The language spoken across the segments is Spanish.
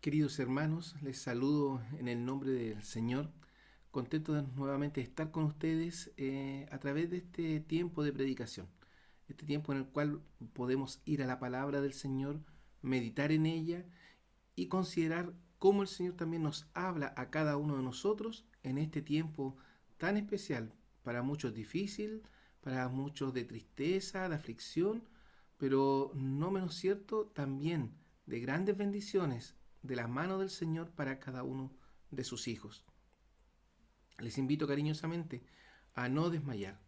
Queridos hermanos, les saludo en el nombre del Señor, contento de nuevamente estar con ustedes a través de este tiempo de predicación, este tiempo en el cual podemos ir a la palabra del Señor, meditar en ella y considerar cómo el Señor también nos habla a cada uno de nosotros en este tiempo tan especial, para muchos difícil, para muchos de tristeza, de aflicción, pero no menos cierto también de grandes bendiciones de la mano del Señor para cada uno de sus hijos. Les invito cariñosamente a no desmayar,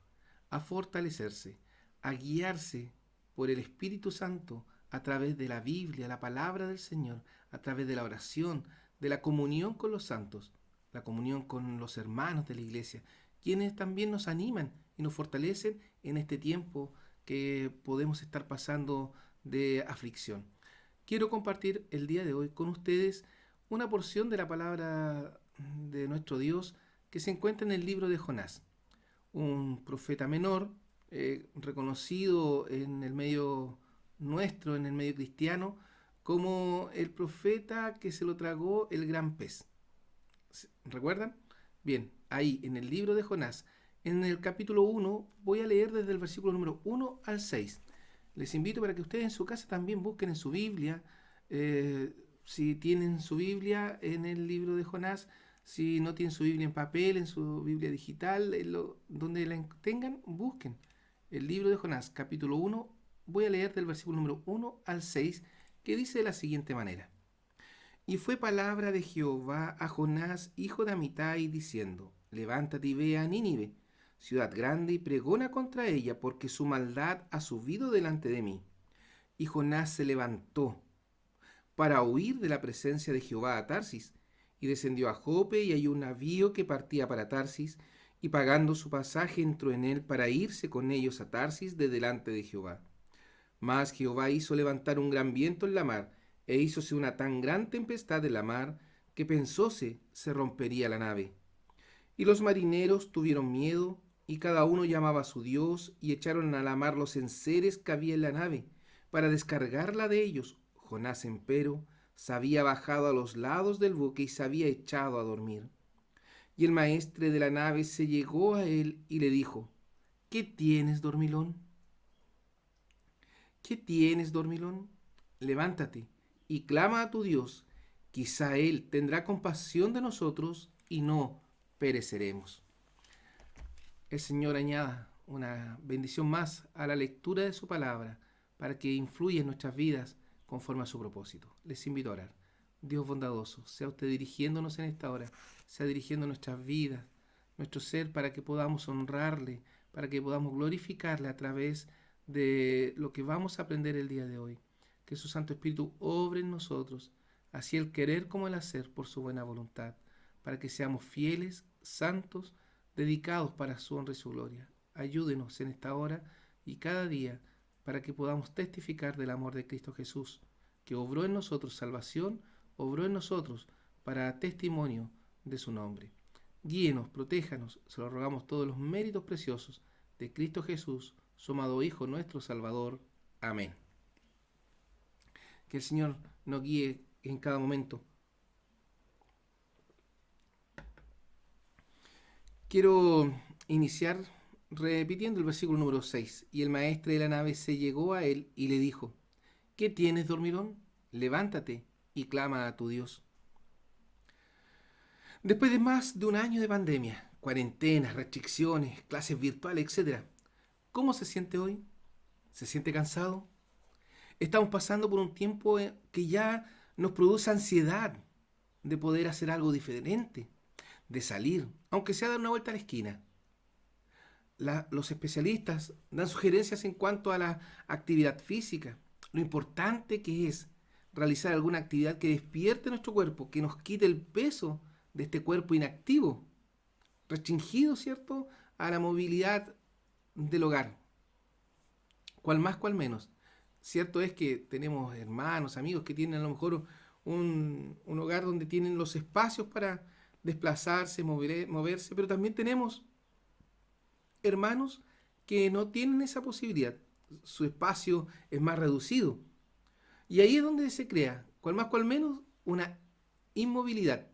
a fortalecerse, a guiarse por el Espíritu Santo a través de la Biblia, la palabra del Señor, a través de la oración, de la comunión con los santos, la comunión con los hermanos de la iglesia, quienes también nos animan y nos fortalecen en este tiempo que podemos estar pasando de aflicción. Quiero compartir el día de hoy con ustedes una porción de la palabra de nuestro Dios que se encuentra en el libro de Jonás, un profeta menor, reconocido en el medio nuestro, en el medio cristiano, como el profeta que se lo tragó el gran pez. ¿Recuerdan? Bien, ahí en el libro de Jonás, en el capítulo 1, voy a leer desde el versículo número 1 al 6. Les invito para que ustedes en su casa también busquen en su Biblia, eh, si tienen su Biblia en el libro de Jonás, si no tienen su Biblia en papel, en su Biblia digital, donde la tengan, busquen el libro de Jonás, capítulo 1. Voy a leer del versículo número 1 al 6, que dice de la siguiente manera. Y fue palabra de Jehová a Jonás, hijo de Amitai, diciendo, levántate y ve a Nínive, ciudad grande, y pregona contra ella, porque su maldad ha subido delante de mí. Y Jonás se levantó para huir de la presencia de Jehová a Tarsis, y descendió a Jope, y halló un navío que partía para Tarsis, y pagando su pasaje entró en él para irse con ellos a Tarsis de delante de Jehová. Mas Jehová hizo levantar un gran viento en la mar, e hízose una tan gran tempestad en la mar, que pensóse se rompería la nave. Y los marineros tuvieron miedo, y cada uno llamaba a su Dios, y echaron a la mar los enseres que había en la nave, para descargarla de ellos. Jonás, empero, se había bajado a los lados del buque y se había echado a dormir. Y el maestre de la nave se llegó a él y le dijo, ¿qué tienes, dormilón? ¿Qué tienes, dormilón? Levántate y clama a tu Dios, quizá Él tendrá compasión de nosotros y no pereceremos. El Señor añada una bendición más a la lectura de su palabra para que influya en nuestras vidas conforme a su propósito. Les invito a orar. Dios bondadoso, sea usted dirigiéndonos en esta hora, sea dirigiendo nuestras vidas, nuestro ser, para que podamos honrarle, para que podamos glorificarle a través de lo que vamos a aprender el día de hoy. Que su Santo Espíritu obre en nosotros, así el querer como el hacer por su buena voluntad, para que seamos fieles, santos, dedicados para su honra y su gloria. Ayúdenos en esta hora y cada día para que podamos testificar del amor de Cristo Jesús, que obró en nosotros salvación, obró en nosotros para testimonio de su nombre. Guíenos, protéjanos, se lo rogamos todos los méritos preciosos de Cristo Jesús, su amado Hijo, nuestro Salvador. Amén. Que el Señor nos guíe en cada momento. Quiero iniciar repitiendo el versículo número 6. Y el maestre de la nave se llegó a él y le dijo, ¿qué tienes, dormilón? Levántate y clama a tu Dios. Después de más de un año de pandemia, cuarentenas, restricciones, clases virtuales, etc., ¿cómo se siente hoy? ¿Se siente cansado? Estamos pasando por un tiempo que ya nos produce ansiedad de poder hacer algo diferente, de salir, aunque sea dar una vuelta a la esquina. Los especialistas dan sugerencias en cuanto a la actividad física, lo importante que es realizar alguna actividad que despierte nuestro cuerpo, que nos quite el peso de este cuerpo inactivo, restringido, ¿cierto?, a la movilidad del hogar. Cual más, cual menos. Cierto es que tenemos hermanos, amigos que tienen a lo mejor un hogar donde tienen los espacios para desplazarse, moverse, pero también tenemos hermanos que no tienen esa posibilidad. Su espacio es más reducido. Y ahí es donde se crea, cual más cual menos, una inmovilidad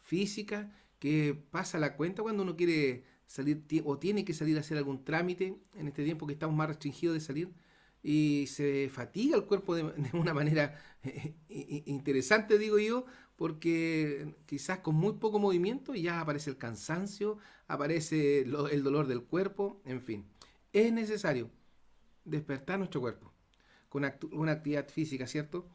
física que pasa la cuenta cuando uno quiere salir o tiene que salir a hacer algún trámite en este tiempo que estamos más restringidos de salir y se fatiga el cuerpo de una manera interesante, digo yo, porque quizás con muy poco movimiento ya aparece el cansancio, aparece el dolor del cuerpo, en fin. Es necesario despertar nuestro cuerpo con una actividad física, ¿cierto?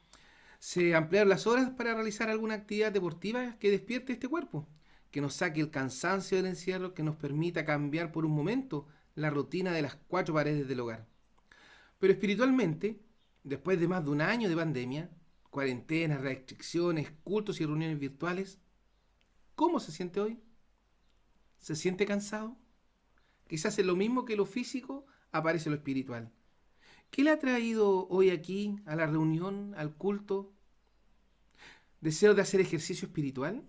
Se ampliaron las horas para realizar alguna actividad deportiva que despierte este cuerpo, que nos saque el cansancio del encierro, que nos permita cambiar por un momento la rutina de las cuatro paredes del hogar. Pero espiritualmente, después de más de un año de pandemia, cuarentenas, restricciones, cultos y reuniones virtuales, ¿cómo se siente hoy? ¿Se siente cansado? Quizás en lo mismo que lo físico aparece lo espiritual. ¿Qué le ha traído hoy aquí a la reunión, al culto? ¿Deseo de hacer ejercicio espiritual?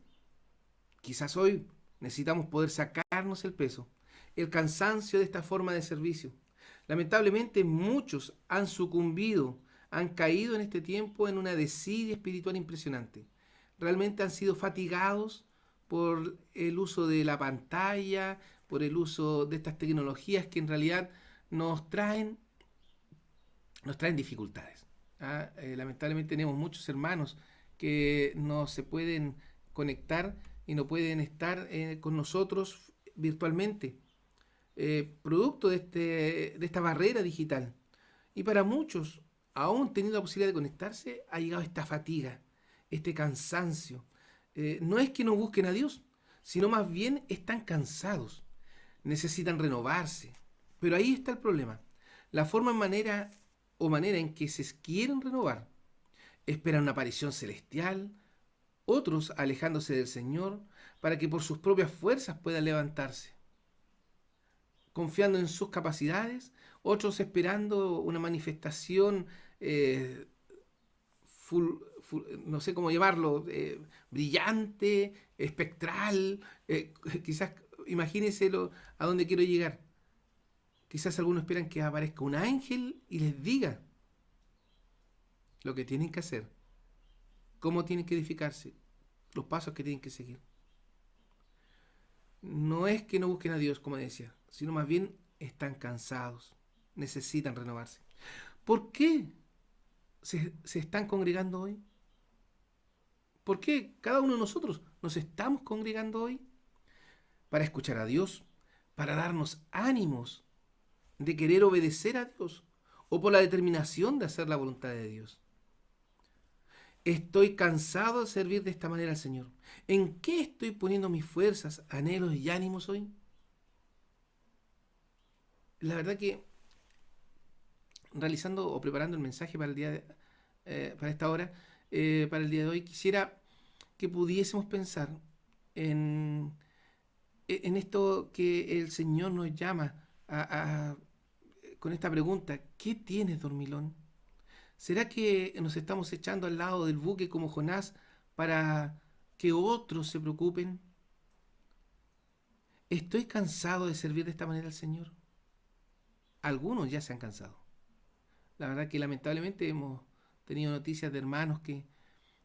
Quizás hoy necesitamos poder sacarnos el peso, el cansancio de esta forma de servicio. Lamentablemente muchos han sucumbido, han caído en este tiempo en una desidia espiritual impresionante. Realmente han sido fatigados por el uso de la pantalla, por el uso de estas tecnologías que en realidad nos traen, nos traen dificultades. Lamentablemente tenemos muchos hermanos que no se pueden conectar y no pueden estar con nosotros virtualmente, producto de esta barrera digital. Y para muchos, aún teniendo la posibilidad de conectarse, ha llegado esta fatiga, este cansancio. No es que no busquen a Dios, sino más bien están cansados, necesitan renovarse. Pero ahí está el problema. La forma manera en que se quieren renovar. Esperan una aparición celestial, otros alejándose del Señor para que por sus propias fuerzas puedan levantarse, confiando en sus capacidades, otros esperando una manifestación, eh, no sé cómo llamarlo, brillante, espectral, quizás imagínense a dónde quiero llegar. Quizás algunos esperan que aparezca un ángel y les diga lo que tienen que hacer, cómo tienen que edificarse, los pasos que tienen que seguir. No es que no busquen a Dios, como decía, sino más bien están cansados, necesitan renovarse. ¿Por qué se están congregando hoy? ¿Por qué cada uno de nosotros nos estamos congregando hoy? Para escuchar a Dios, para darnos ánimos de querer obedecer a Dios o por la determinación de hacer la voluntad de Dios. Estoy cansado de servir de esta manera al Señor. ¿En qué estoy poniendo mis fuerzas, anhelos y ánimos hoy? La verdad que realizando o preparando el mensaje para el para esta hora, para el día de hoy, quisiera que pudiésemos pensar en, en esto que el Señor nos llama con esta pregunta: ¿qué tienes, dormilón? ¿Será que nos estamos echando al lado del buque como Jonás para que otros se preocupen? ¿Estoy cansado de servir de esta manera al Señor? Algunos ya se han cansado. La verdad que lamentablemente hemos tenido noticias de hermanos que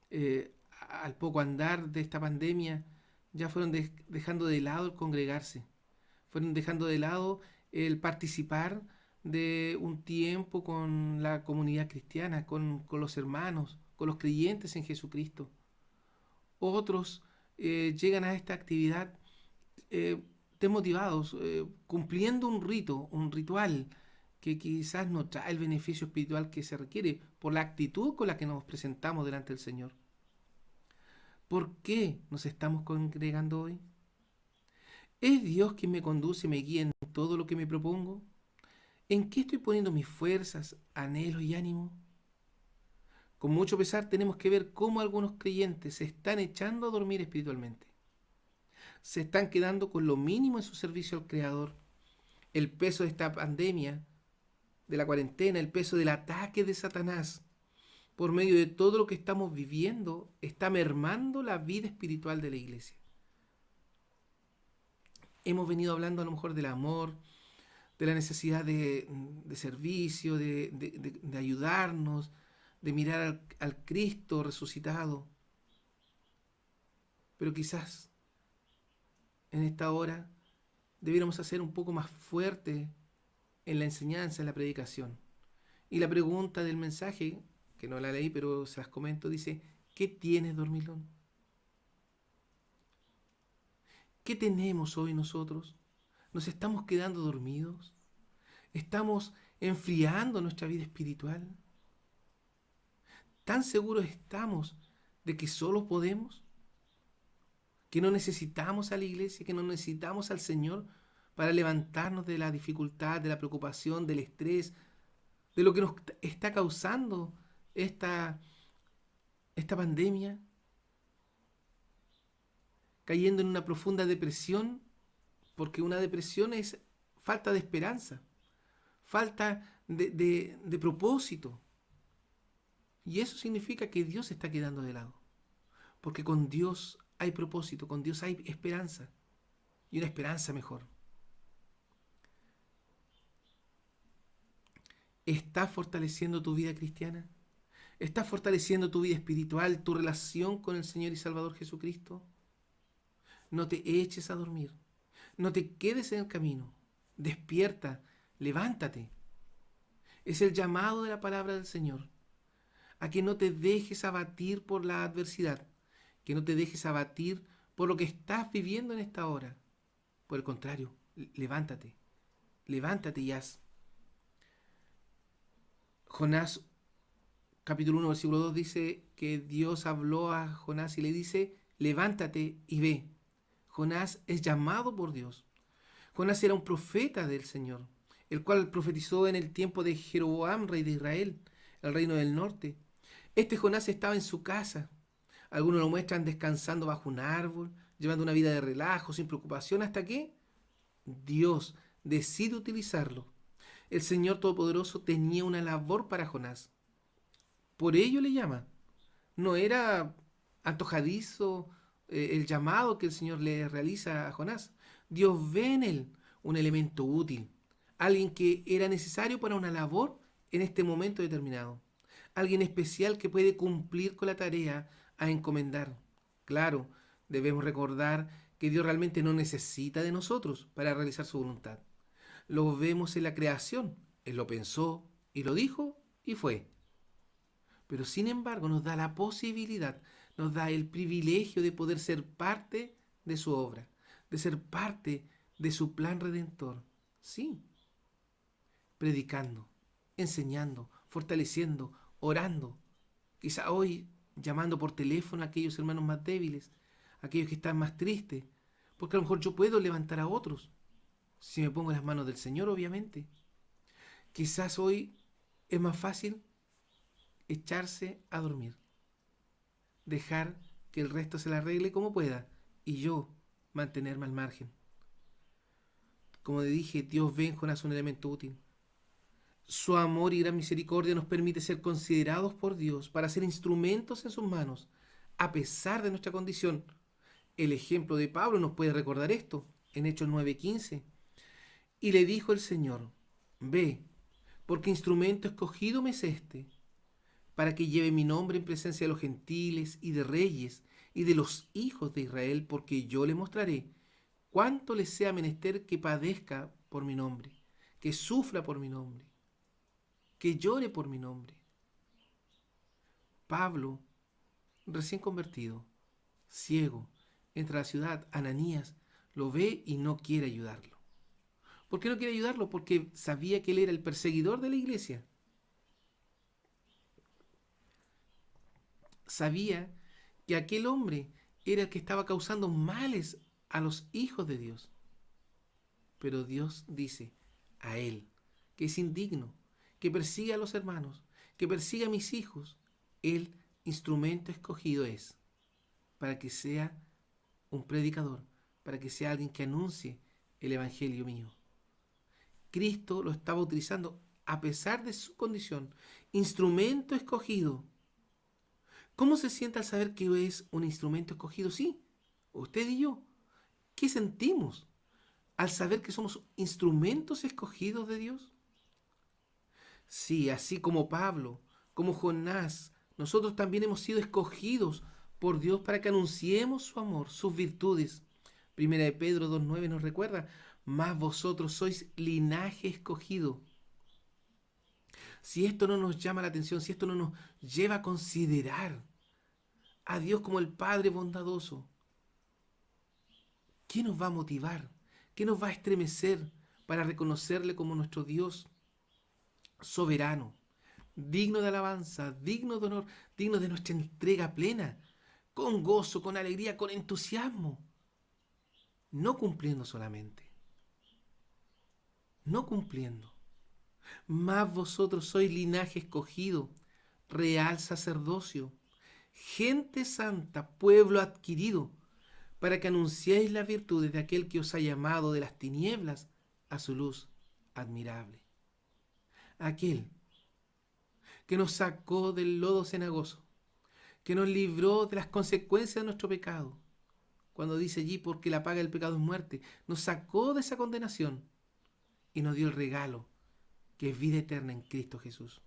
eh, al poco andar de esta pandemia ya fueron dejando de lado el congregarse, fueron dejando de lado el participar de un tiempo con la comunidad cristiana, con los hermanos, con los creyentes en Jesucristo. Otros llegan a esta actividad eh, desmotivados, cumpliendo un rito, un ritual que quizás no trae el beneficio espiritual que se requiere por la actitud con la que nos presentamos delante del Señor. ¿Por qué nos estamos congregando hoy? ¿Es Dios quien me conduce y me guía en todo lo que me propongo? ¿En qué estoy poniendo mis fuerzas, anhelos y ánimo? Con mucho pesar tenemos que ver cómo algunos creyentes se están echando a dormir espiritualmente. Se están quedando con lo mínimo en su servicio al Creador. El peso de esta pandemia, de la cuarentena, el peso del ataque de Satanás, por medio de todo lo que estamos viviendo, está mermando la vida espiritual de la iglesia. Hemos venido hablando a lo mejor del amor, de la necesidad de servicio, de ayudarnos, de mirar al Cristo resucitado. Pero quizás en esta hora debiéramos hacer un poco más fuerte en la enseñanza, en la predicación. Y la pregunta del mensaje, que no la leí, pero se las comento, dice, ¿qué tienes, dormilón? ¿Qué tenemos hoy nosotros? ¿Nos estamos quedando dormidos? ¿Estamos enfriando nuestra vida espiritual? ¿Tan seguros estamos de que solo podemos? ¿Que no necesitamos a la iglesia? ¿Que no necesitamos al Señor para levantarnos de la dificultad, de la preocupación, del estrés, de lo que nos está causando esta, esta pandemia? Cayendo en una profunda depresión, porque una depresión es falta de esperanza, falta de propósito. Y eso significa que Dios se está quedando de lado. Porque con Dios hay propósito, con Dios hay esperanza. Y una esperanza mejor. ¿Estás fortaleciendo tu vida cristiana? ¿Estás fortaleciendo tu vida espiritual, tu relación con el Señor y Salvador Jesucristo? No te eches a dormir. No te quedes en el camino. Despierta, levántate. Es el llamado de la palabra del Señor. A que no te dejes abatir por la adversidad, que no te dejes abatir por lo que estás viviendo en esta hora. Por el contrario, levántate, levántate y haz. Jonás, capítulo 1, versículo 2 dice que Dios habló a Jonás y le dice, levántate y ve. Jonás es llamado por Dios. Jonás era un profeta del Señor, el cual profetizó en el tiempo de Jeroboam, rey de Israel, el reino del norte. Este Jonás estaba en su casa. Algunos lo muestran descansando bajo un árbol, llevando una vida de relajo, sin preocupación, hasta que Dios decide utilizarlo. El Señor Todopoderoso tenía una labor para Jonás. Por ello le llama. No era antojadizo el llamado que el Señor le realiza a Jonás. Dios ve en él un elemento útil, alguien que era necesario para una labor en este momento determinado, alguien especial que puede cumplir con la tarea a encomendar. Claro, debemos recordar que Dios realmente no necesita de nosotros para realizar su voluntad. Lo vemos en la creación. Él lo pensó y lo dijo y fue. Pero sin embargo nos da la posibilidad, nos da el privilegio de poder ser parte de su obra, de ser parte de su plan redentor. Sí, predicando, enseñando, fortaleciendo, orando. Quizá hoy llamando por teléfono a aquellos hermanos más débiles, a aquellos que están más tristes, porque a lo mejor yo puedo levantar a otros, si me pongo en las manos del Señor, obviamente. Quizás hoy es más fácil echarse a dormir, dejar que el resto se la arregle como pueda y yo mantenerme al margen. Como dije, Dios ve en Jonás un elemento útil. Su amor y gran misericordia nos permite ser considerados por Dios para ser instrumentos en sus manos, a pesar de nuestra condición. El ejemplo de Pablo nos puede recordar esto, en Hechos 9:15. Y le dijo el Señor, ve, porque instrumento escogido me es este, para que lleve mi nombre en presencia de los gentiles y de reyes y de los hijos de Israel, porque yo le mostraré cuánto le sea menester que padezca por mi nombre, que sufra por mi nombre, que llore por mi nombre. Pablo, recién convertido, ciego, entra a la ciudad. Ananías lo ve y no quiere ayudarlo. ¿Por qué no quiere ayudarlo? Porque sabía que él era el perseguidor de la iglesia. Sabía que aquel hombre era el que estaba causando males a los hijos de Dios. Pero Dios dice a él que es indigno, que persiga a los hermanos, que persiga a mis hijos. El instrumento escogido es para que sea un predicador, para que sea alguien que anuncie el evangelio mío. Cristo lo estaba utilizando a pesar de su condición, instrumento escogido. ¿Cómo se siente al saber que es un instrumento escogido? Sí, usted y yo. ¿Qué sentimos al saber que somos instrumentos escogidos de Dios? Sí, así como Pablo, como Jonás, nosotros también hemos sido escogidos por Dios para que anunciemos su amor, sus virtudes. Primera de Pedro 2:9 nos recuerda, mas vosotros sois linaje escogido. Si esto no nos llama la atención, si esto no nos lleva a considerar a Dios como el Padre bondadoso, ¿qué nos va a motivar? ¿Qué nos va a estremecer para reconocerle como nuestro Dios soberano, digno de alabanza, digno de honor, digno de nuestra entrega plena, con gozo, con alegría, con entusiasmo, no cumpliendo solamente, no cumpliendo? Mas vosotros sois linaje escogido, real sacerdocio, gente santa, pueblo adquirido, para que anunciéis las virtudes de aquel que os ha llamado de las tinieblas a su luz admirable. Aquel que nos sacó del lodo cenagoso, que nos libró de las consecuencias de nuestro pecado. Cuando dice allí, porque la paga del pecado es muerte, nos sacó de esa condenación y nos dio el regalo, que es vida eterna en Cristo Jesús.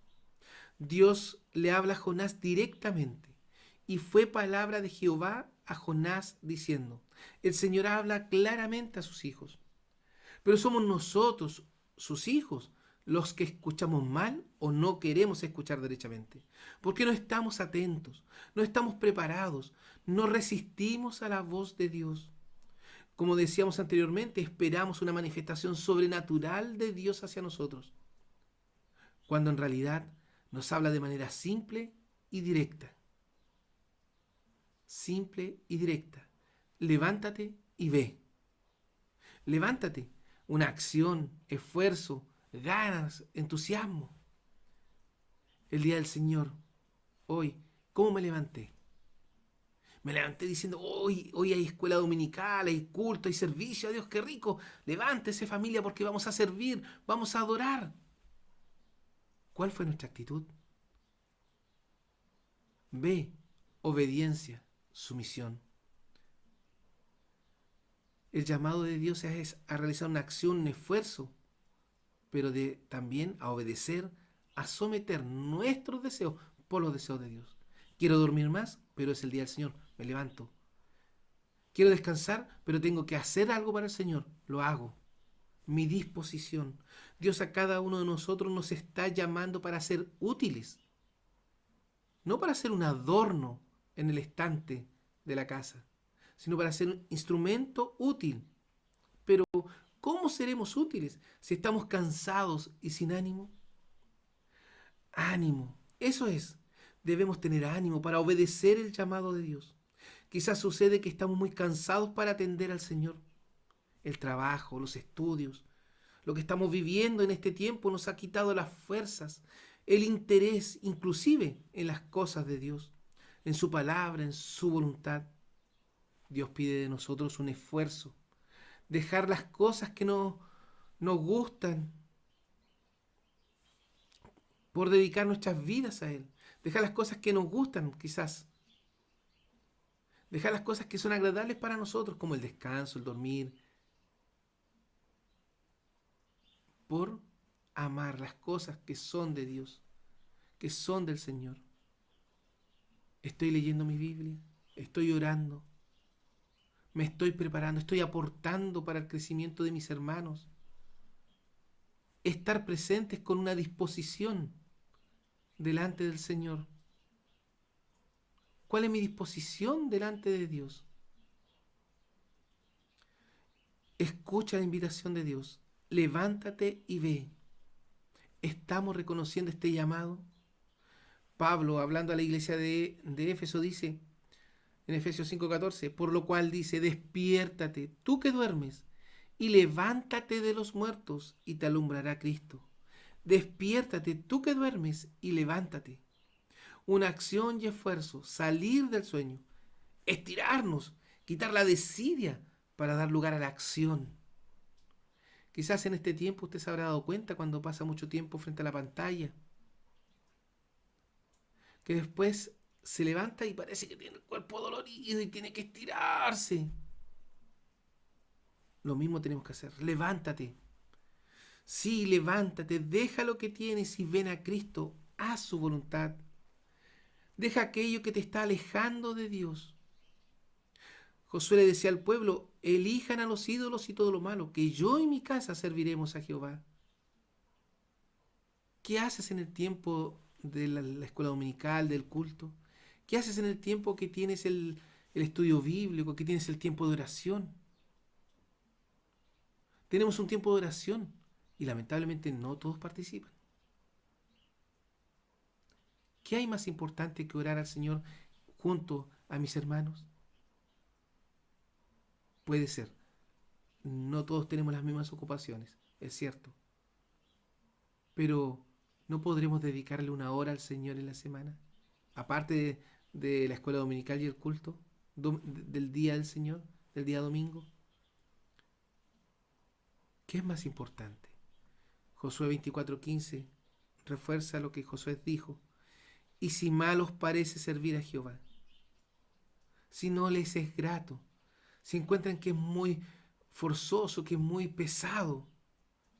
Dios le habla a Jonás directamente, y fue palabra de Jehová a Jonás diciendo, el Señor habla claramente a sus hijos, pero somos nosotros, sus hijos, los que escuchamos mal o no queremos escuchar derechamente, porque no estamos atentos, no estamos preparados, no resistimos a la voz de Dios. Como decíamos anteriormente, esperamos una manifestación sobrenatural de Dios hacia nosotros, cuando en realidad nos habla de manera simple y directa. Simple y directa. Levántate y ve. Levántate. Una acción, esfuerzo, ganas, entusiasmo. El día del Señor, hoy, ¿cómo me levanté? Me levanté diciendo, hoy hay escuela dominical, hay culto, hay servicio, a Dios, qué rico. Levántese familia porque vamos a servir, vamos a adorar. ¿Cuál fue nuestra actitud? Ve, obediencia, sumisión. El llamado de Dios es a realizar una acción, un esfuerzo, pero también a obedecer, a someter nuestros deseos por los deseos de Dios. Quiero dormir más, pero es el día del Señor, me levanto. Quiero descansar, pero tengo que hacer algo para el Señor, lo hago. Mi disposición. Dios a cada uno de nosotros nos está llamando para ser útiles, no para ser un adorno en el estante de la casa, sino para ser un instrumento útil. Pero, ¿cómo seremos útiles si estamos cansados y sin ánimo? Ánimo, eso es. Debemos tener ánimo para obedecer el llamado de Dios. Quizás sucede que estamos muy cansados para atender al Señor. El trabajo, los estudios, lo que estamos viviendo en este tiempo nos ha quitado las fuerzas, el interés inclusive en las cosas de Dios, en su palabra, en su voluntad. Dios pide de nosotros un esfuerzo, dejar las cosas que no nos gustan por dedicar nuestras vidas a Él, dejar las cosas que nos gustan quizás, dejar las cosas que son agradables para nosotros como el descanso, el dormir, por amar las cosas que son de Dios, que son del Señor. Estoy leyendo mi Biblia, estoy orando, me estoy preparando, estoy aportando para el crecimiento de mis hermanos. Estar presentes con una disposición delante del Señor. ¿Cuál es mi disposición delante de Dios? Escucha la invitación de Dios. Levántate y ve. ¿Estamos reconociendo este llamado? Pablo, hablando a la iglesia de Éfeso, dice en Efesios 5:14, por lo cual dice, despiértate, tú que duermes, y levántate de los muertos, y te alumbrará Cristo. Despiértate, tú que duermes, y levántate. Una acción y esfuerzo, salir del sueño, estirarnos, quitar la desidia para dar lugar a la acción. Quizás en este tiempo usted se habrá dado cuenta cuando pasa mucho tiempo frente a la pantalla, que después se levanta y parece que tiene el cuerpo dolorido y tiene que estirarse. Lo mismo tenemos que hacer. Levántate. Sí, levántate, deja lo que tienes y ven a Cristo, haz su voluntad. Deja aquello que te está alejando de Dios. Josué le decía al pueblo, elijan a los ídolos y todo lo malo, que yo y mi casa serviremos a Jehová. ¿Qué haces en el tiempo de la escuela dominical, del culto? ¿Qué haces en el tiempo que tienes el estudio bíblico, que tienes el tiempo de oración? Tenemos un tiempo de oración y lamentablemente no todos participan. ¿Qué hay más importante que orar al Señor junto a mis hermanos? Puede ser. No todos tenemos las mismas ocupaciones, es cierto. Pero ¿no podremos dedicarle una hora al Señor en la semana? Aparte de la escuela dominical y el culto del día del Señor, del día domingo. ¿Qué es más importante? Josué 24:15 refuerza lo que Josué dijo. Y si mal os parece servir a Jehová, si no les es grato, si encuentran que es muy forzoso, que es muy pesado,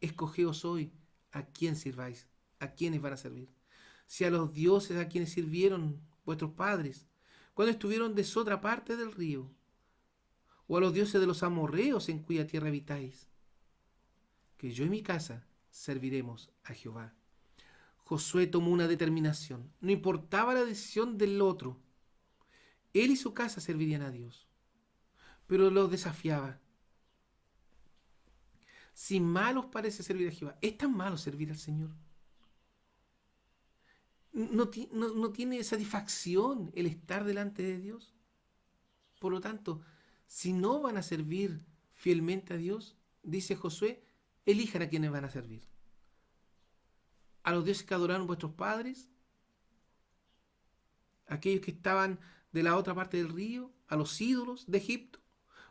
escogeos hoy a quién sirváis, a quiénes van a servir. Si a los dioses a quienes sirvieron vuestros padres, cuando estuvieron de otra parte del río, o a los dioses de los amorreos en cuya tierra habitáis, que yo y mi casa serviremos a Jehová. Josué tomó una determinación. No importaba la decisión del otro. Él y su casa servirían a Dios. Pero los desafiaba. Si mal os parece servir a Jehová, ¿es tan malo servir al Señor? ¿No tiene satisfacción el estar delante de Dios? Por lo tanto, si no van a servir fielmente a Dios, dice Josué, elijan a quienes van a servir. A los dioses que adoraron vuestros padres, aquellos que estaban de la otra parte del río, a los ídolos de Egipto,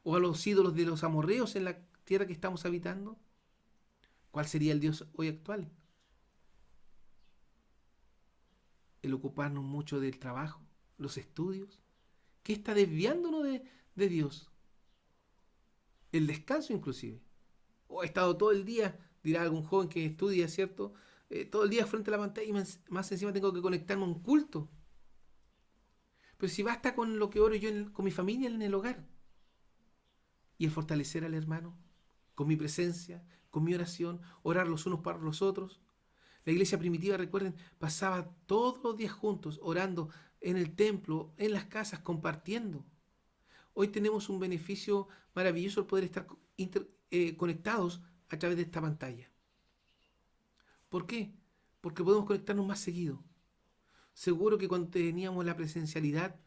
o a los ídolos de los amorreos en la tierra que estamos habitando. ¿Cuál sería el Dios hoy actual? El ocuparnos mucho del trabajo, los estudios. ¿Qué está desviándonos de Dios? El descanso inclusive. O he estado todo el día, dirá algún joven que estudia, ¿cierto? Todo el día frente a la pantalla y más encima tengo que conectarme a un culto. Pero si basta con lo que oro yo con mi familia en el hogar. Y el fortalecer al hermano, con mi presencia, con mi oración, orar los unos para los otros. La iglesia primitiva, recuerden, pasaba todos los días juntos, orando en el templo, en las casas, compartiendo. Hoy tenemos un beneficio maravilloso el poder estar conectados a través de esta pantalla. ¿Por qué? Porque podemos conectarnos más seguido. Seguro que cuando teníamos la presencialidad,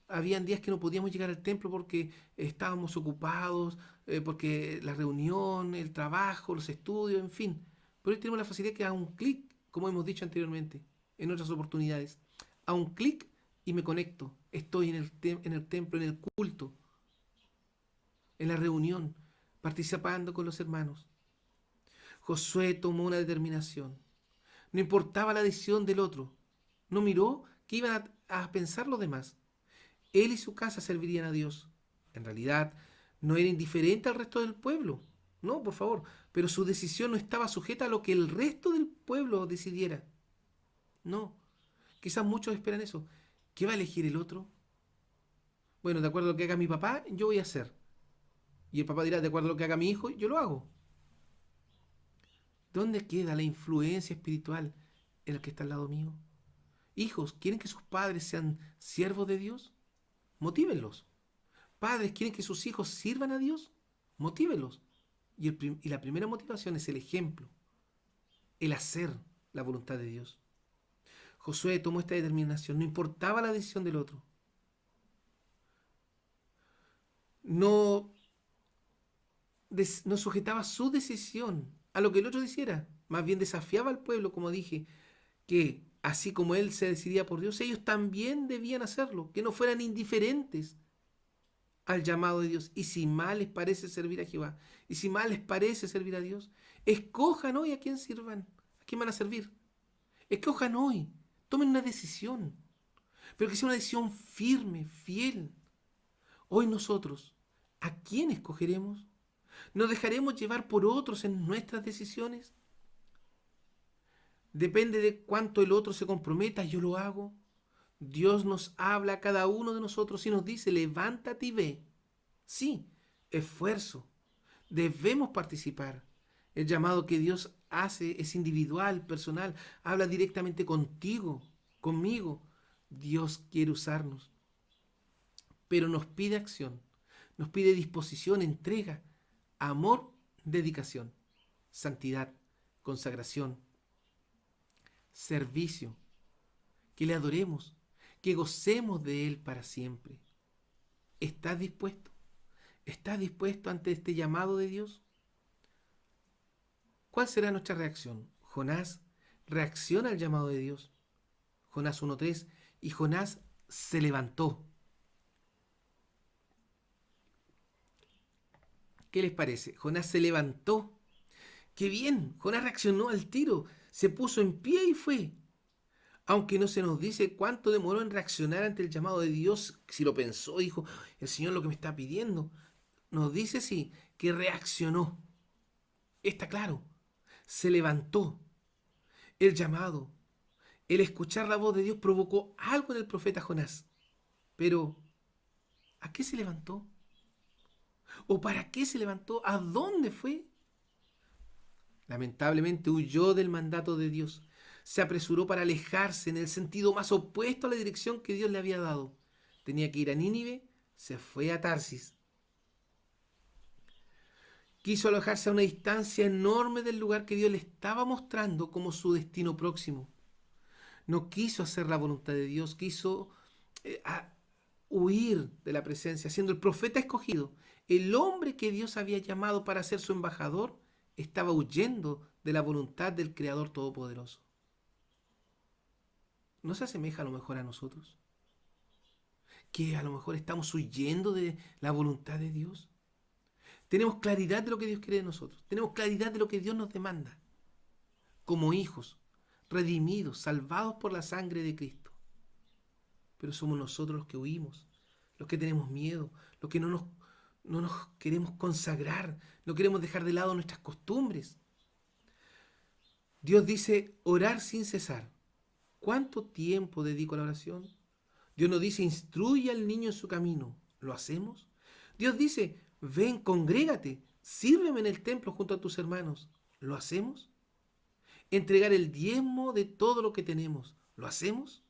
habían días que no podíamos llegar al templo porque estábamos ocupados, porque la reunión, el trabajo, los estudios, en fin. Pero hoy tenemos la facilidad que a un clic, como hemos dicho anteriormente, en otras oportunidades, a un clic y me conecto. Estoy en el templo, en el culto, en la reunión, participando con los hermanos. Josué tomó una determinación. No importaba la decisión del otro. No miró qué iban a pensar los demás. Él y su casa servirían a Dios. En realidad, no era indiferente al resto del pueblo. No, por favor. Pero su decisión no estaba sujeta a lo que el resto del pueblo decidiera. No. Quizás muchos esperan eso. ¿Qué va a elegir el otro? Bueno, de acuerdo a lo que haga mi papá, yo voy a hacer. Y el papá dirá, de acuerdo a lo que haga mi hijo, yo lo hago. ¿Dónde queda la influencia espiritual en el que está al lado mío? Hijos, ¿quieren que sus padres sean siervos de Dios? Motívenlos. Padres, ¿quieren que sus hijos sirvan a Dios? Motívenlos. Y la primera motivación es el ejemplo, el hacer la voluntad de Dios. Josué tomó esta determinación, no importaba la decisión del otro. No, no sujetaba su decisión a lo que el otro hiciera. Más bien desafiaba al pueblo, como dije, que así como él se decidía por Dios, ellos también debían hacerlo, que no fueran indiferentes al llamado de Dios. Y si mal les parece servir a Jehová, y si mal les parece servir a Dios, escojan hoy a quién sirvan, a quién van a servir. Escojan hoy, tomen una decisión, pero que sea una decisión firme, fiel. Hoy nosotros, ¿a quién escogeremos? ¿Nos dejaremos llevar por otros en nuestras decisiones? Depende de cuánto el otro se comprometa, yo lo hago. Dios nos habla a cada uno de nosotros y nos dice, levántate y ve. Sí, esfuerzo. Debemos participar. El llamado que Dios hace es individual, personal. Habla directamente contigo, conmigo. Dios quiere usarnos, pero nos pide acción, nos pide disposición, entrega, amor, dedicación, santidad, consagración, servicio, que le adoremos, que gocemos de Él para siempre. ¿Estás dispuesto? ¿Estás dispuesto ante este llamado de Dios? ¿Cuál será nuestra reacción? Jonás reacciona al llamado de Dios. Jonás 1:3, y Jonás se levantó. ¿Qué les parece? Jonás se levantó. ¡Qué bien! Jonás reaccionó al tiro, se puso en pie y fue. Aunque no se nos dice cuánto demoró en reaccionar ante el llamado de Dios, si lo pensó, dijo, el Señor lo que me está pidiendo. Nos dice sí, que reaccionó. Está claro, se levantó. El llamado, el escuchar la voz de Dios provocó algo en el profeta Jonás. Pero, ¿a qué se levantó? ¿O para qué se levantó? ¿A dónde fue? Lamentablemente huyó del mandato de Dios. Se apresuró para alejarse en el sentido más opuesto a la dirección que Dios le había dado. Tenía que ir a Nínive, se fue a Tarsis. Quiso alojarse a una distancia enorme del lugar que Dios le estaba mostrando como su destino próximo. No quiso hacer la voluntad de Dios, quiso huir de la presencia, siendo el profeta escogido. El hombre que Dios había llamado para ser su embajador estaba huyendo de la voluntad del Creador Todopoderoso. ¿No se asemeja a lo mejor a nosotros? Que a lo mejor estamos huyendo de la voluntad de Dios. Tenemos claridad de lo que Dios quiere de nosotros. Tenemos claridad de lo que Dios nos demanda. Como hijos, redimidos, salvados por la sangre de Cristo. Pero somos nosotros los que huimos, los que tenemos miedo, los que no nos queremos consagrar, no queremos dejar de lado nuestras costumbres. Dios dice orar sin cesar. ¿Cuánto tiempo dedico a la oración? Dios nos dice instruye al niño en su camino. ¿Lo hacemos? Dios dice ven, congrégate, sírveme en el templo junto a tus hermanos. ¿Lo hacemos? Entregar el diezmo de todo lo que tenemos. ¿Lo hacemos?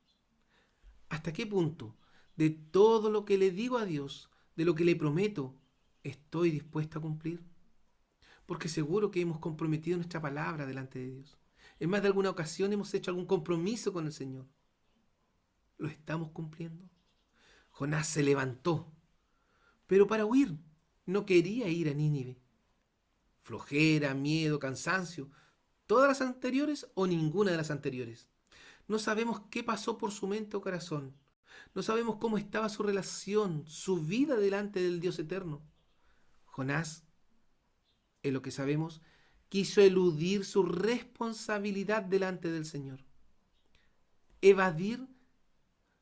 ¿Hasta qué punto de todo lo que le digo a Dios, de lo que le prometo, estoy dispuesto a cumplir? Porque seguro que hemos comprometido nuestra palabra delante de Dios. En más de alguna ocasión hemos hecho algún compromiso con el Señor. ¿Lo estamos cumpliendo? Jonás se levantó, pero para huir. No quería ir a Nínive. Flojera, miedo, cansancio. ¿Todas las anteriores o ninguna de las anteriores? No sabemos qué pasó por su mente o corazón. No sabemos cómo estaba su relación, su vida delante del Dios eterno. Jonás, en lo que sabemos, quiso eludir su responsabilidad delante del Señor. Evadir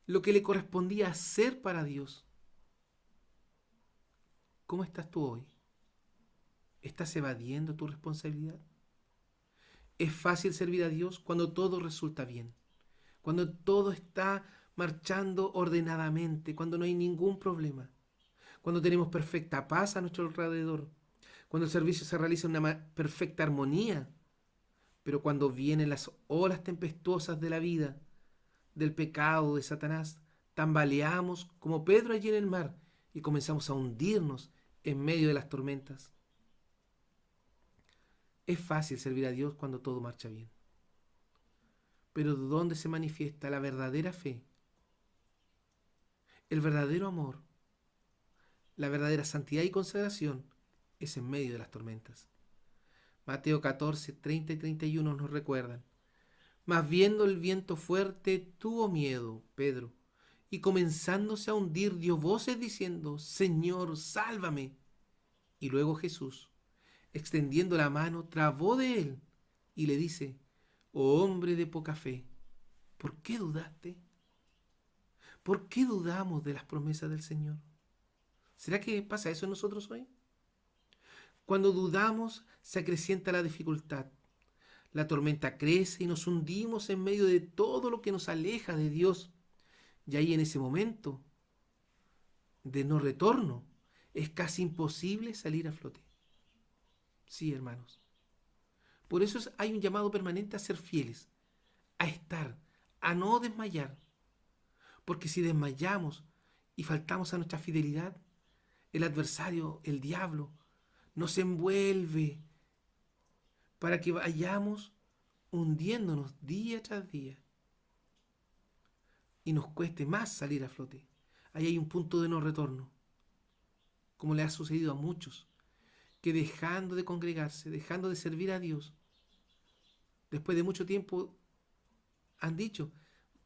lo que le correspondía hacer para Dios. ¿Cómo estás tú hoy? ¿Estás evadiendo tu responsabilidad? Es fácil servir a Dios cuando todo resulta bien, cuando todo está marchando ordenadamente, cuando no hay ningún problema, cuando tenemos perfecta paz a nuestro alrededor, cuando el servicio se realiza en una perfecta armonía. Pero cuando vienen las olas tempestuosas de la vida, del pecado de Satanás, tambaleamos como Pedro allí en el mar y comenzamos a hundirnos en medio de las tormentas. Es fácil servir a Dios cuando todo marcha bien. Pero ¿dónde se manifiesta la verdadera fe? El verdadero amor, la verdadera santidad y consagración es en medio de las tormentas. Mateo 14, 30 y 31 nos recuerdan. Mas viendo el viento fuerte, tuvo miedo, Pedro, y comenzándose a hundir, dio voces diciendo, Señor, sálvame. Y luego Jesús, extendiendo la mano, trabó de él y le dice, oh hombre de poca fe, ¿por qué dudaste? ¿Por qué dudamos de las promesas del Señor? ¿Será que pasa eso en nosotros hoy? Cuando dudamos, se acrecienta la dificultad. La tormenta crece y nos hundimos en medio de todo lo que nos aleja de Dios. Y ahí en ese momento de no retorno es casi imposible salir a flote. Sí, hermanos. Por eso hay un llamado permanente a ser fieles, a estar, a no desmayar. Porque si desmayamos y faltamos a nuestra fidelidad, el adversario, el diablo, nos envuelve para que vayamos hundiéndonos día tras día y nos cueste más salir a flote. Ahí hay un punto de no retorno, como le ha sucedido a muchos, que dejando de congregarse, dejando de servir a Dios, después de mucho tiempo han dicho,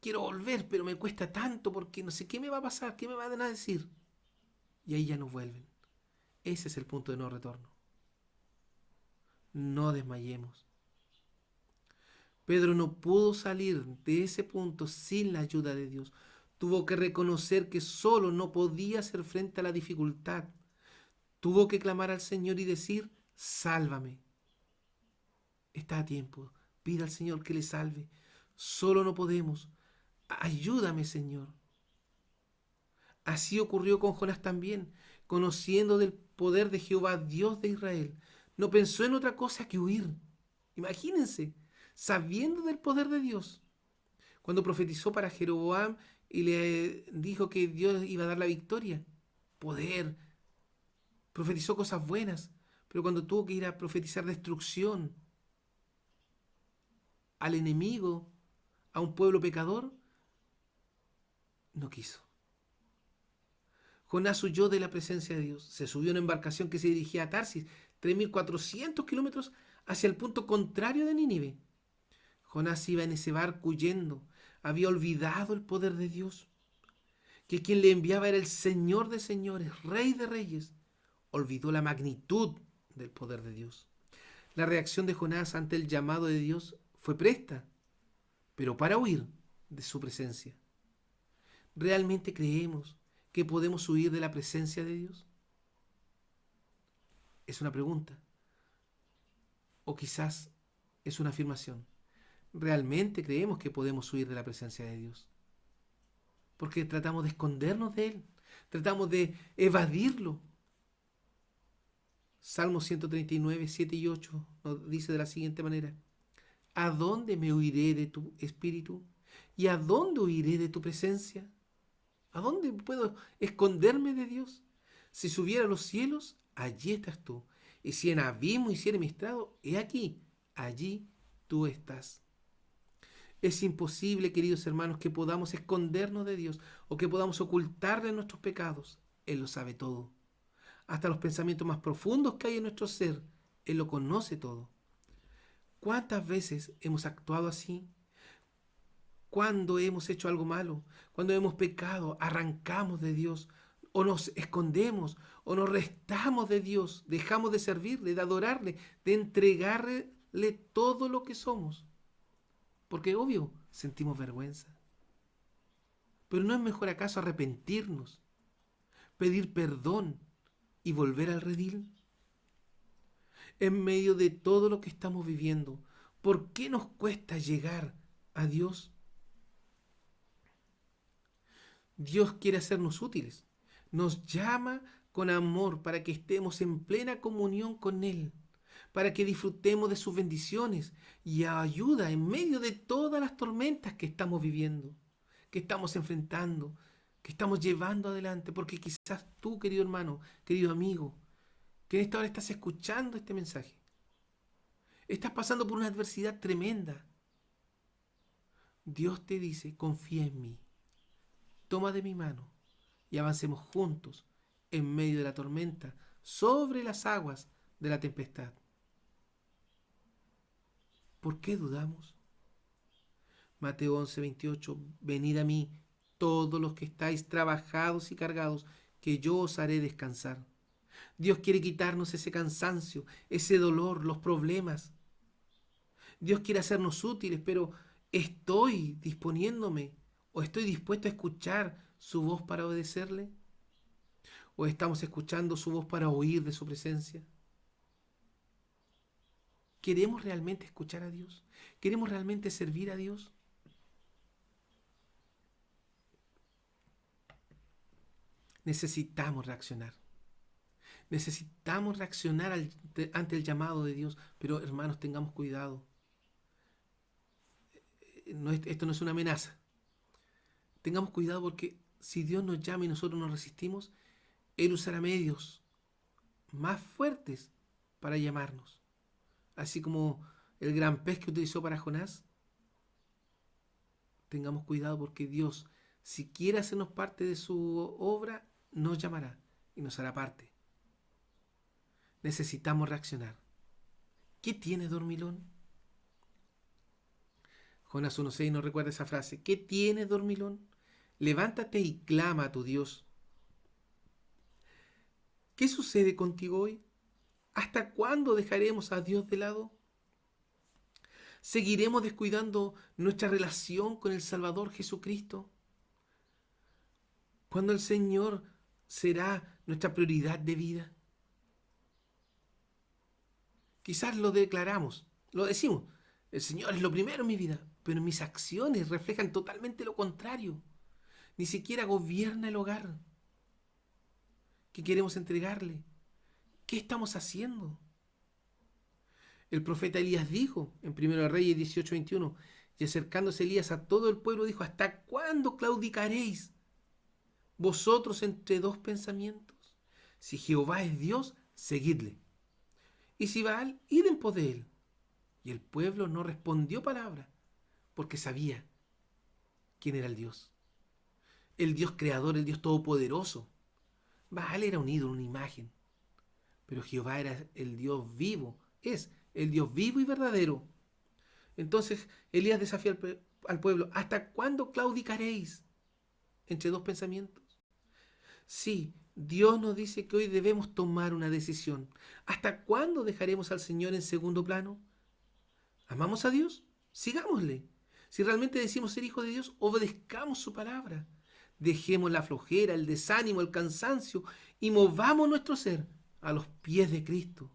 quiero volver, pero me cuesta tanto porque no sé qué me va a pasar, qué me van a decir. Y ahí ya no vuelven. Ese es el punto de no retorno. No desmayemos. Pedro no pudo salir de ese punto sin la ayuda de Dios. Tuvo que reconocer que solo no podía hacer frente a la dificultad. Tuvo que clamar al Señor y decir, sálvame. Está a tiempo. Pida al Señor que le salve. Solo no podemos. Ayúdame, Señor. Así ocurrió con Jonás también, conociendo del poder de Jehová, Dios de Israel. No pensó en otra cosa que huir. Imagínense, sabiendo del poder de Dios. Cuando profetizó para Jeroboam y le dijo que Dios iba a dar la victoria, poder, profetizó cosas buenas, pero cuando tuvo que ir a profetizar destrucción al enemigo, a un pueblo pecador, no quiso. Jonás huyó de la presencia de Dios, se subió a una embarcación que se dirigía a Tarsis, 3.400 kilómetros hacia el punto contrario de Nínive. Jonás iba en ese barco huyendo, había olvidado el poder de Dios, que quien le enviaba era el Señor de señores, Rey de reyes. Olvidó la magnitud del poder de Dios. La reacción de Jonás ante el llamado de Dios fue presta, pero para huir de su presencia. ¿Realmente creemos que podemos huir de la presencia de Dios? Es una pregunta. O quizás es una afirmación. ¿Realmente creemos que podemos huir de la presencia de Dios? Porque tratamos de escondernos de Él. Tratamos de evadirlo. Salmo 139, 7 y 8 nos dice de la siguiente manera. ¿A dónde me huiré de tu espíritu? ¿Y a dónde huiré de tu presencia? ¿A dónde puedo esconderme de Dios? Si subiera a los cielos, allí estás tú. Y si en abismo hiciere mi estrado, he aquí, allí tú estás. Es imposible, queridos hermanos, que podamos escondernos de Dios o que podamos ocultarle nuestros pecados. Él lo sabe todo. Hasta los pensamientos más profundos que hay en nuestro ser, Él lo conoce todo. ¿Cuántas veces hemos actuado así? Cuando hemos hecho algo malo, cuando hemos pecado, arrancamos de Dios, o nos escondemos, o nos restamos de Dios, dejamos de servirle, de adorarle, de entregarle todo lo que somos. Porque obvio, sentimos vergüenza. Pero ¿no es mejor acaso arrepentirnos, pedir perdón y volver al redil? En medio de todo lo que estamos viviendo, ¿por qué nos cuesta llegar a Dios? Dios quiere hacernos útiles. Nos llama con amor para que estemos en plena comunión con Él, para que disfrutemos de sus bendiciones y ayuda en medio de todas las tormentas que estamos viviendo, que estamos enfrentando, que estamos llevando adelante, porque quizás tú, querido hermano, querido amigo, que en esta hora estás escuchando este mensaje, estás pasando por una adversidad tremenda. Dios te dice, confía en mí. Toma de mi mano y avancemos juntos en medio de la tormenta, sobre las aguas de la tempestad. ¿Por qué dudamos? Mateo 11:28, venid a mí, todos los que estáis trabajados y cargados, que yo os haré descansar. Dios quiere quitarnos ese cansancio, ese dolor, los problemas. Dios quiere hacernos útiles, pero ¿estoy disponiéndome o estoy dispuesto a escuchar su voz para obedecerle? ¿O estamos escuchando su voz para huir de su presencia? ¿Queremos realmente escuchar a Dios? ¿Queremos realmente servir a Dios? Necesitamos reaccionar. Necesitamos reaccionar ante el llamado de Dios. Pero hermanos, tengamos cuidado. Esto no es una amenaza. Tengamos cuidado porque si Dios nos llama y nosotros nos resistimos, Él usará medios más fuertes para llamarnos. Así como el gran pez que utilizó para Jonás. Tengamos cuidado porque Dios, si quiere hacernos parte de su obra, nos llamará y nos hará parte. Necesitamos reaccionar. ¿Qué tienes, dormilón? Jonás 1:6 nos recuerda esa frase. ¿Qué tienes, dormilón? Levántate y clama a tu Dios. ¿Qué sucede contigo hoy? ¿Hasta cuándo dejaremos a Dios de lado? ¿Seguiremos descuidando nuestra relación con el Salvador Jesucristo? ¿Cuándo el Señor será nuestra prioridad de vida? Quizás lo declaramos, lo decimos. El Señor es lo primero en mi vida, pero mis acciones reflejan totalmente lo contrario. Ni siquiera gobierna el hogar. ¿Qué queremos entregarle? ¿Qué estamos haciendo? El profeta Elías dijo en 1 Reyes 18:21, y acercándose Elías a todo el pueblo dijo, ¿hasta cuándo claudicaréis vosotros entre dos pensamientos? Si Jehová es Dios, seguidle. Y si Baal, id en pos de él. Y el pueblo no respondió palabra, porque sabía quién era el Dios. El Dios creador, el Dios todopoderoso. Baal era un ídolo, una imagen. Pero Jehová era el Dios vivo, es el Dios vivo y verdadero. Entonces Elías desafía al pueblo, ¿hasta cuándo claudicaréis entre dos pensamientos? Sí, Dios nos dice que hoy debemos tomar una decisión. ¿Hasta cuándo dejaremos al Señor en segundo plano? ¿Amamos a Dios? Sigámosle. Si realmente decimos ser hijos de Dios, obedezcamos su palabra. Dejemos la flojera, el desánimo, el cansancio y movamos nuestro ser a los pies de Cristo.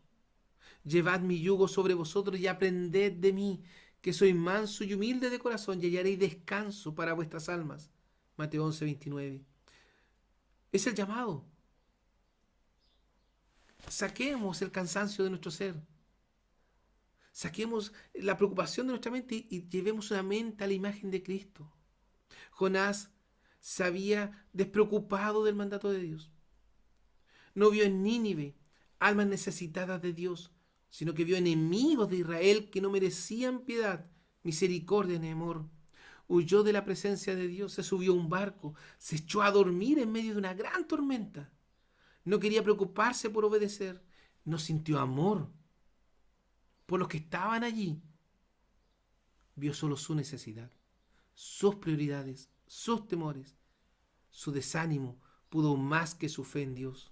Llevad mi yugo sobre vosotros y aprended de mí, que soy manso y humilde de corazón, y hallaréis descanso para vuestras almas. Mateo 11:29. Es el llamado. Saquemos el cansancio de nuestro ser. Saquemos la preocupación de nuestra mente y llevemos una mente a la imagen de Cristo. Jonás se había despreocupado del mandato de Dios. No vio en Nínive almas necesitadas de Dios, sino que vio enemigos de Israel que no merecían piedad, misericordia ni amor. Huyó de la presencia de Dios, se subió a un barco, se echó a dormir en medio de una gran tormenta. No quería preocuparse por obedecer, no sintió amor por los que estaban allí. Vio solo su necesidad, sus prioridades, sus temores. Su desánimo pudo más que su fe en Dios.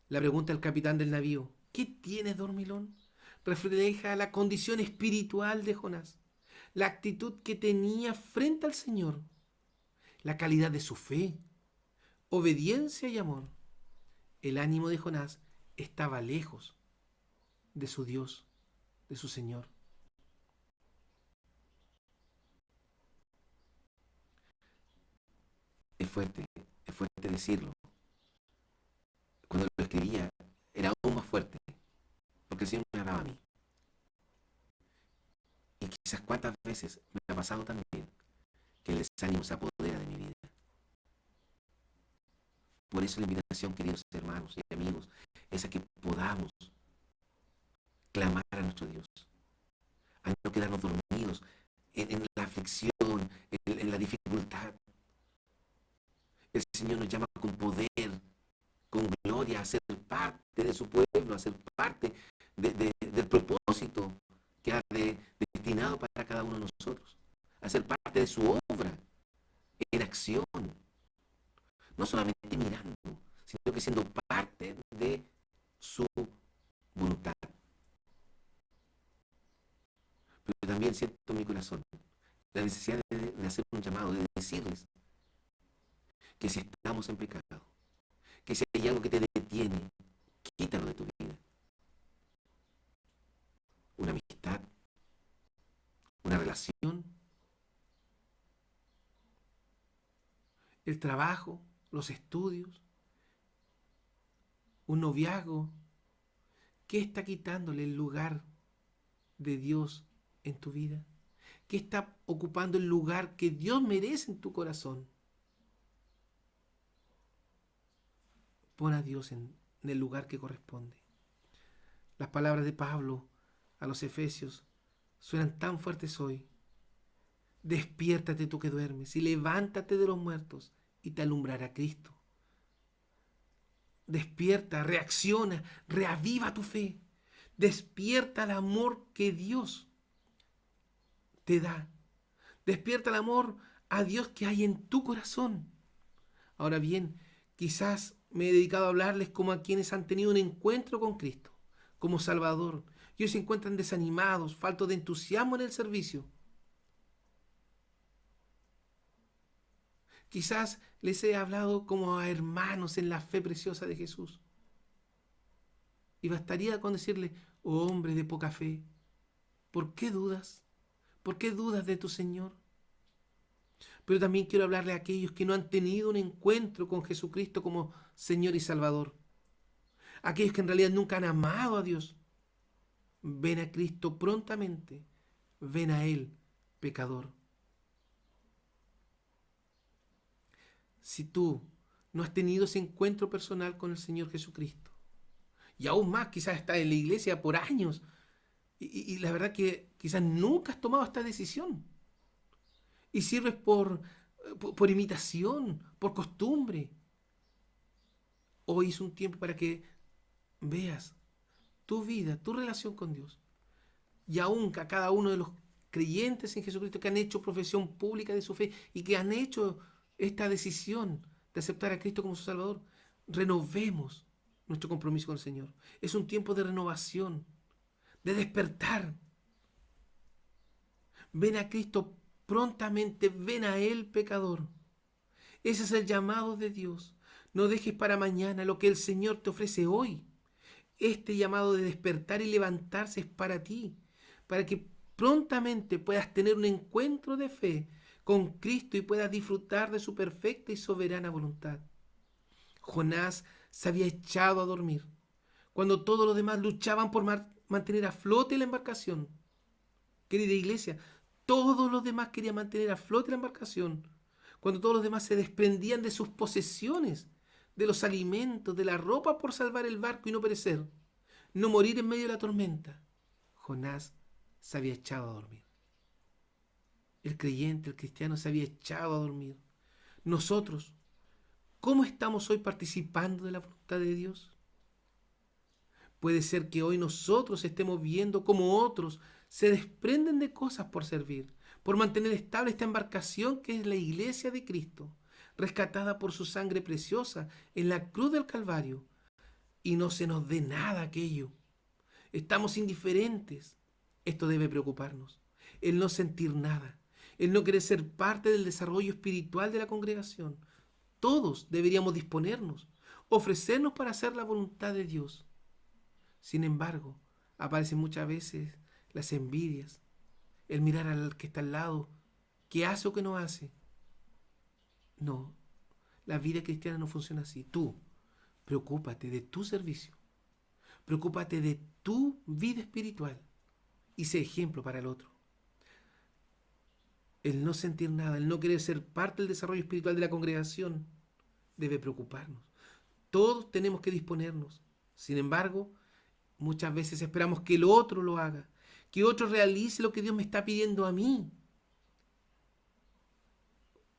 La pregunta del capitán del navío, ¿qué tienes, dormilón? Refleja la condición espiritual de Jonás, la actitud que tenía frente al Señor, la calidad de su fe, obediencia y amor. El ánimo de Jonás estaba lejos de su Dios, de su Señor. Es fuerte decirlo. Cuando lo escribía era aún más fuerte, porque el Señor me hablaba a mí. Y quizás cuántas veces me ha pasado también que el desánimo se apodera de mi vida. Por eso la invitación, queridos hermanos y amigos, es a que podamos clamar a nuestro Dios, a no quedarnos dormidos en la aflicción, en la dificultad. El Señor nos llama con poder, con gloria, a ser parte de su pueblo, a ser parte del propósito que ha destinado para cada uno de nosotros, a ser parte de su obra, en acción, no solamente mirando, sino que siendo parte de su voluntad. Pero también siento en mi corazón la necesidad de hacer un llamado, de decirles que si estamos en pecado, que si hay algo que te detiene, quítalo de tu vida. Una amistad, una relación, el trabajo, los estudios, un noviazgo? ¿Qué está quitándole el lugar de Dios en tu vida? ¿Qué está ocupando el lugar que Dios merece en tu corazón? Pon a Dios en el lugar que corresponde. Las palabras de Pablo a los Efesios suenan tan fuertes hoy. Despiértate tú que duermes y levántate de los muertos y te alumbrará Cristo. Despierta, reacciona, reaviva tu fe. Despierta el amor que Dios te da. Despierta el amor a Dios que hay en tu corazón. Ahora bien, quizás me he dedicado a hablarles como a quienes han tenido un encuentro con Cristo, como Salvador, y hoy se encuentran desanimados, faltos de entusiasmo en el servicio. Quizás les he hablado como a hermanos en la fe preciosa de Jesús. Y bastaría con decirle, oh hombre de poca fe, ¿por qué dudas? ¿Por qué dudas de tu Señor? Pero también quiero hablarle a aquellos que no han tenido un encuentro con Jesucristo como Señor y Salvador. Aquellos que en realidad nunca han amado a Dios. Ven a Cristo prontamente. Ven a Él, pecador. Si tú no has tenido ese encuentro personal con el Señor Jesucristo, y aún más, quizás estás en la iglesia por años, y la verdad que quizás nunca has tomado esta decisión, y sirves por imitación, por costumbre, hoy es un tiempo para que veas tu vida, tu relación con Dios, y aún a cada uno de los creyentes en Jesucristo que han hecho profesión pública de su fe y que han hecho esta decisión de aceptar a Cristo como su Salvador, renovemos nuestro compromiso con el Señor. Es un tiempo de renovación, de despertar. Ven a Cristo prontamente, ven a Él, pecador. Ese es el llamado de Dios. No dejes para mañana lo que el Señor te ofrece hoy. Este llamado de despertar y levantarse es para ti, para que prontamente puedas tener un encuentro de fe con Cristo y puedas disfrutar de su perfecta y soberana voluntad. Jonás se había echado a dormir cuando todos los demás luchaban por mantener a flote la embarcación. Querida iglesia, todos los demás querían mantener a flote la embarcación, cuando todos los demás se desprendían de sus posesiones, de los alimentos, de la ropa por salvar el barco y no perecer, no morir en medio de la tormenta. Jonás se había echado a dormir. El creyente, el cristiano, se había echado a dormir. Nosotros, ¿cómo estamos hoy participando de la voluntad de Dios? Puede ser que hoy nosotros estemos viendo cómo otros se desprenden de cosas por servir, por mantener estable esta embarcación que es la iglesia de Cristo, rescatada por su sangre preciosa en la cruz del Calvario, y no se nos dé nada aquello. Estamos indiferentes. Esto debe preocuparnos. El no sentir nada, el no querer ser parte del desarrollo espiritual de la congregación. Todos deberíamos disponernos, ofrecernos para hacer la voluntad de Dios. Sin embargo, aparecen muchas veces las envidias, el mirar al que está al lado, qué hace o qué no hace. No, la vida cristiana no funciona así. Tú, preocúpate de tu servicio, preocúpate de tu vida espiritual y sé ejemplo para el otro. El no sentir nada, el no querer ser parte del desarrollo espiritual de la congregación, debe preocuparnos. Todos tenemos que disponernos. Sin embargo, muchas veces esperamos que el otro lo haga, que otro realice lo que Dios me está pidiendo a mí.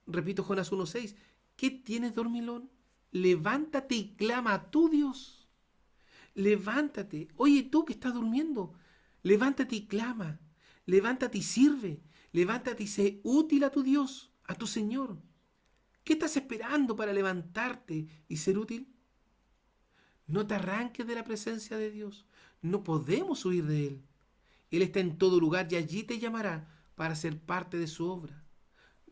Repito Jonás 1:6. ¿Qué tienes, dormilón? Levántate y clama a tu Dios. Levántate. Oye, tú que estás durmiendo, levántate y clama. Levántate y sirve. Levántate y sé útil a tu Dios, a tu Señor. ¿Qué estás esperando para levantarte y ser útil? No te arranques de la presencia de Dios. No podemos huir de Él. Él está en todo lugar y allí te llamará para ser parte de su obra.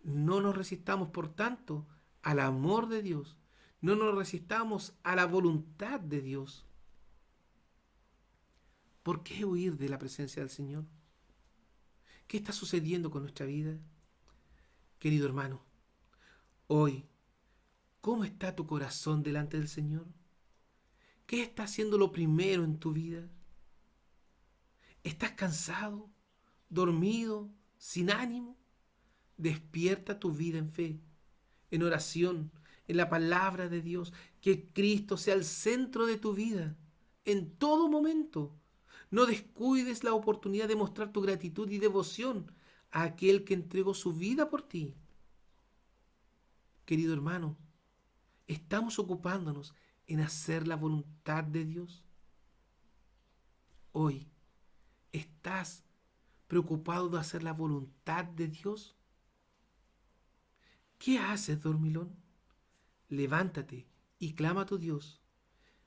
No nos resistamos, por tanto, al amor de Dios. No nos resistamos a la voluntad de Dios. ¿Por qué huir de la presencia del Señor? ¿Qué está sucediendo con nuestra vida? Querido hermano, hoy ¿Cómo está tu corazón delante del Señor? ¿Qué está haciendo lo primero en tu vida? ¿Estás cansado, dormido, sin ánimo? Despierta tu vida en fe, en oración, en la palabra de Dios. Que Cristo sea el centro de tu vida, en todo momento. No descuides la oportunidad de mostrar tu gratitud y devoción a aquel que entregó su vida por ti. Querido hermano, ¿estamos ocupándonos en hacer la voluntad de Dios? Hoy, ¿estás preocupado de hacer la voluntad de Dios? ¿Qué haces, dormilón? Levántate y clama a tu Dios.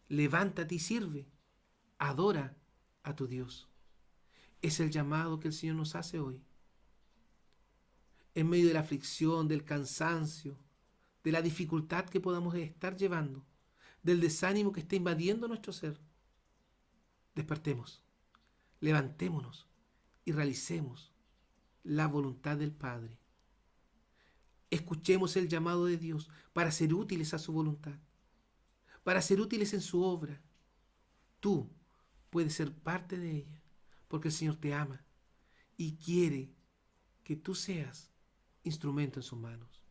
Levántate y sirve. Adora a tu Dios. Es el llamado que el Señor nos hace hoy. En medio de la aflicción, del cansancio, de la dificultad que podamos estar llevando, del desánimo que está invadiendo nuestro ser, despertemos, levantémonos y realicemos la voluntad del Padre. Escuchemos el llamado de Dios para ser útiles a su voluntad, para ser útiles en su obra. Tú puedes ser parte de ella, porque el Señor te ama y quiere que tú seas instrumento en sus manos.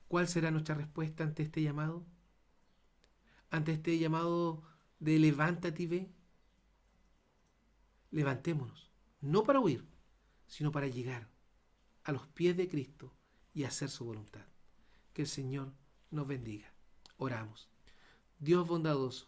¿Cuál será nuestra respuesta ante este llamado? Ante este llamado de levántate y ve. Levantémonos, no para huir, sino para llegar a los pies de Cristo y hacer su voluntad. Que el Señor nos bendiga. Oramos. Dios bondadoso,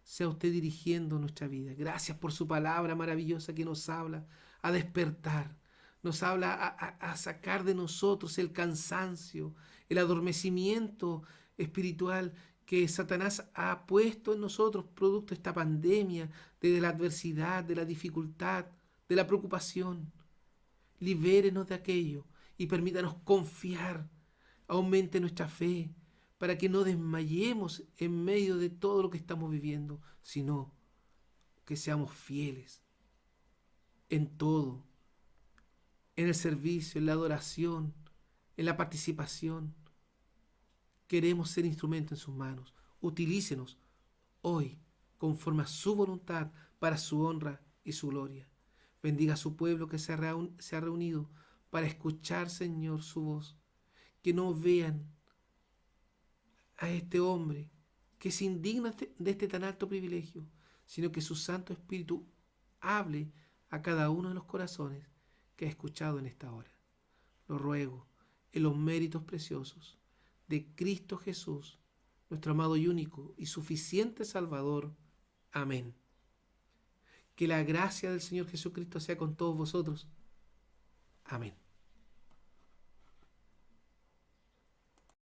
sea usted dirigiendo nuestra vida. Gracias por su palabra maravillosa que nos habla a despertar, nos habla a sacar de nosotros el cansancio, el adormecimiento espiritual que Satanás ha puesto en nosotros producto de esta pandemia, de la adversidad, de la dificultad, de la preocupación. Libérenos de aquello y permítanos confiar. Aumente nuestra fe para que no desmayemos en medio de todo lo que estamos viviendo, sino que seamos fieles en todo, en el servicio, en la adoración, en la participación. Queremos ser instrumento en sus manos. Utilícenos hoy conforme a su voluntad para su honra y su gloria. Bendiga a su pueblo que se ha reunido para escuchar, Señor, su voz. Que no vean a este hombre que se indigna de este tan alto privilegio, sino que su Santo Espíritu hable a cada uno de los corazones que ha escuchado en esta hora. Lo ruego en los méritos preciosos de Cristo Jesús, nuestro amado y único y suficiente Salvador. Amén. Que la gracia del Señor Jesucristo sea con todos vosotros. Amén.